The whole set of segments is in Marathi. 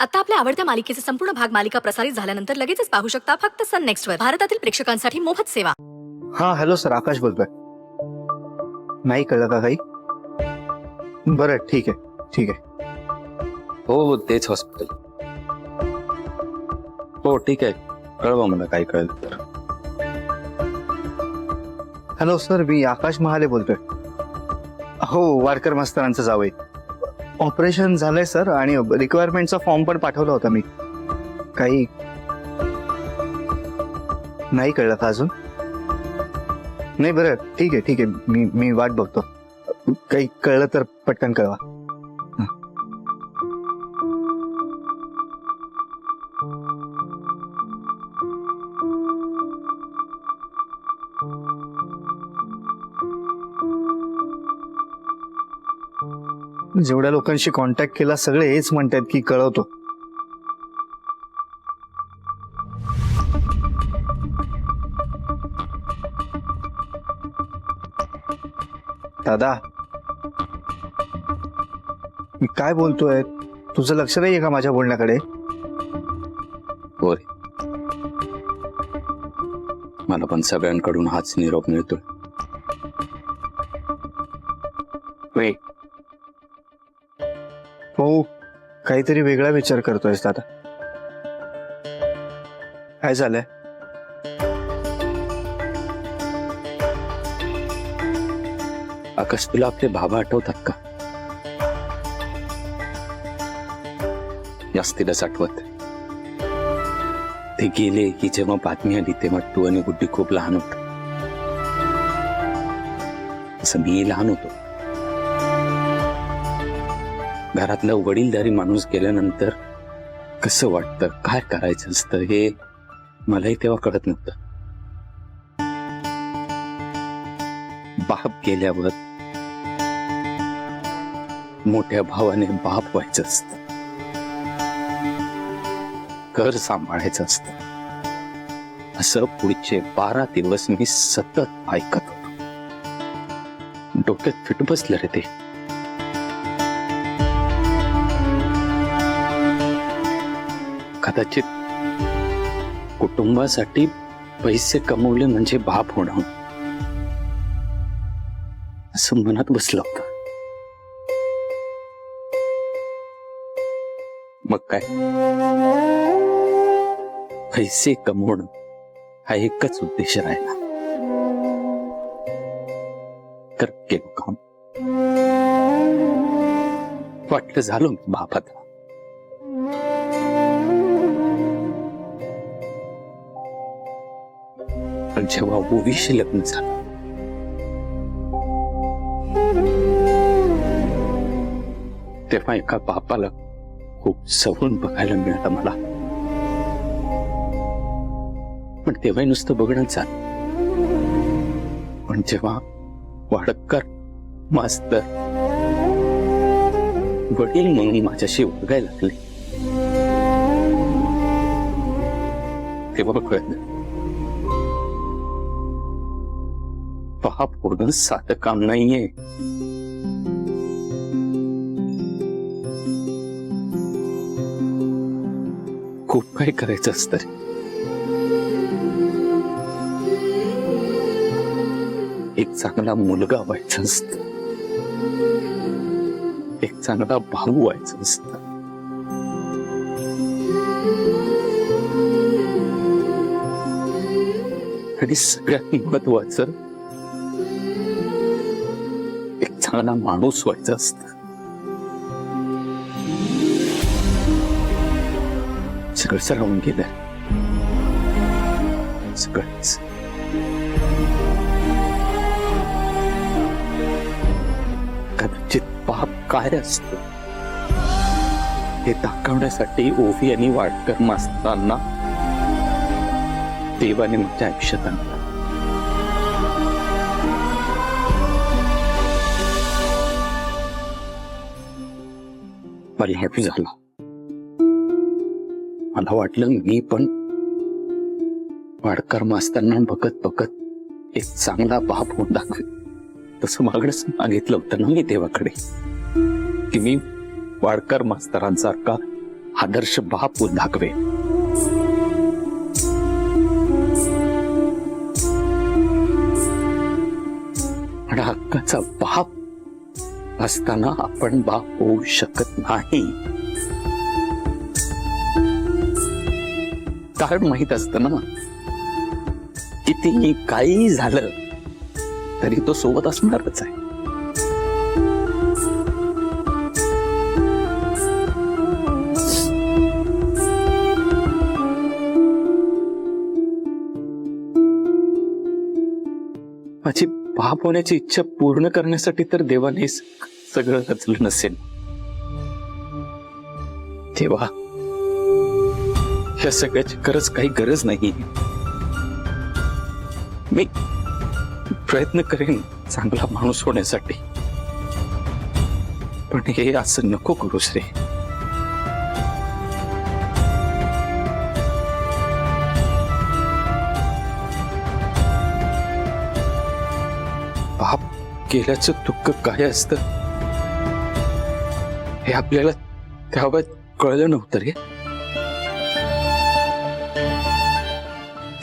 आता आपल्या आवडत्या मालिकेचे संपूर्ण भाग मालिका प्रसारित झाल्यानंतर लगेचच पाहू शकता फक्त सन नेक्स्ट वर. भारतातील प्रेक्षकांसाठी मोफत सेवा. हा हॅलो सर, आकाश बोलतोय. नाही कळलं का काही? बरं ठीक आहे ठीक आहे. हो तेच हॉस्पिटल. हो ठीक आहे, कळवा मला काय कळलं तर. हॅलो सर, मी आकाश महाले बोलतोय. हो, वाडकर मास्तरांचं जावई. ऑपरेशन झालंय सर, आणि रिक्वायरमेंटचा फॉर्म पण पाठवला होता मी. काही नाही कळलं का अजून? नाही बरं ठीक आहे ठीक आहे, मी वाट बघतो. काही कळलं तर पटकन कळवा. जेवढ्या लोकांशी कॉन्टॅक्ट केला सगळे हेच म्हणतात की कळवतो. दादा, मी काय बोलतोय तुझं लक्ष नाहीये का माझ्या बोलण्याकडे? हो रे, मला पण सगळ्यांकडून हाच निरोप मिळतोय. वेट, हो काहीतरी वेगळा विचार करतोयस दादा. काय झालंय? आकाश, तुला आपले बाबा आठवतात का? जास्तीलाच आठवत. ते गेले की जेव्हा बातमी आली तेव्हा तू आणि गुड्डी खूप लहान होत. असं मी लहान होतो. घरातलं वडीलधारी माणूस गेल्यानंतर कसं वाटतं, काय करायचं असतं हे मलाही तेव्हा कळत नव्हतं. बाप गेल्यावर मोठ्या भावाने बाप व्हायचं असतं, घर सांभाळायचं असतं. असं पुढचे 12 दिवस मी सतत ऐकत होतो. डोक्यात फिट बसलं रे ते. कदाचित कुटुंबासाठी पैसे कमवले म्हणजे बाप होणं, असं मनात बसलं होतं. मग काय, पैसे कमवणं हा एकच उद्देश राहिला. तर केलं काम. वाटलं झालो मी बापात. पण जेव्हा ओवीशी लग्न झालं तेव्हा एका बापाला खूप सवरून बघायला मिळालं मला. पण तेव्हाही नुसतं बघणंच झालं. पण जेव्हा वाडकर मास्तर वडील म्हणून माझ्याशी वागायला लागले तेव्हा कळलं बाप होणं साधं काम नाहीये. खूप काही करायचं असतं. एक चांगला मुलगा व्हायचा असत, एक चांगला भाऊ व्हायचं असत, आणि सगळ्यात महत्वाचं एक चांगला माणूस व्हायचं असत. सगळंच राहून गेलं, सगळंच. कदाचित पाप काय असतं हे दाखवण्यासाठी ओवी आणि वाडकर मास्तरांना देवाने माझ्या आयुष्यात आणलं. मला हॅपी झाला. मला वाटलं मी पण वाडकर मास्तरांना बघत बघत एक चांगला बाप होऊन दाखवेल. तसं मागितलं होतं ना मी देवाकडे, की मी वाडकर मास्तरांसारखा आदर्श बाप दाखवे. पण हक्काचा बाप असताना आपण बाप होऊ शकत नाही. कारण माहित असतं ना, कितीही काही झालं तरी तो सोबत असणारच आहे. माझी बाप होण्याची इच्छा पूर्ण करण्यासाठी तर देवाने सगळं रचलं नसेल. तेव्हा या सगळ्याची काही गरज नाही. मी प्रयत्न करेन चांगला माणूस होण्यासाठी, पण हे असं नको करूस रे. बाप गेल्याचं दुःख काय असतं हे आपल्याला त्यावेळेस कळलं नव्हतं रे.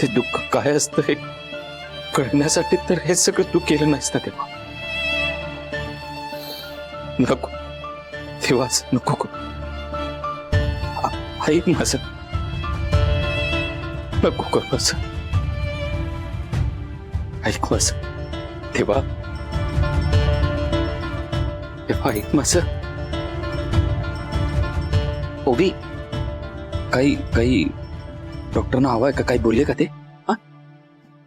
ते दुःख काय असतं हे कळण्यासाठी तर हे सगळं तू केलं नसतं. तेव्हा नको, तेव्हाच नको करू. ऐक माझं, नको करू असं. ऐक माझं तेव्हा ऐक माझं. ओबी, काही डॉक्टरना हवाय का? काही बोलले का ते?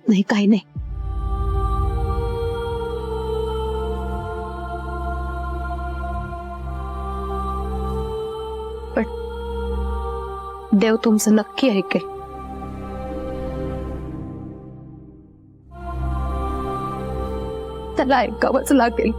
नाही, काही नाही. पण देव तुमचं नक्की ऐकेल. त्याला ऐकावंच लागेल.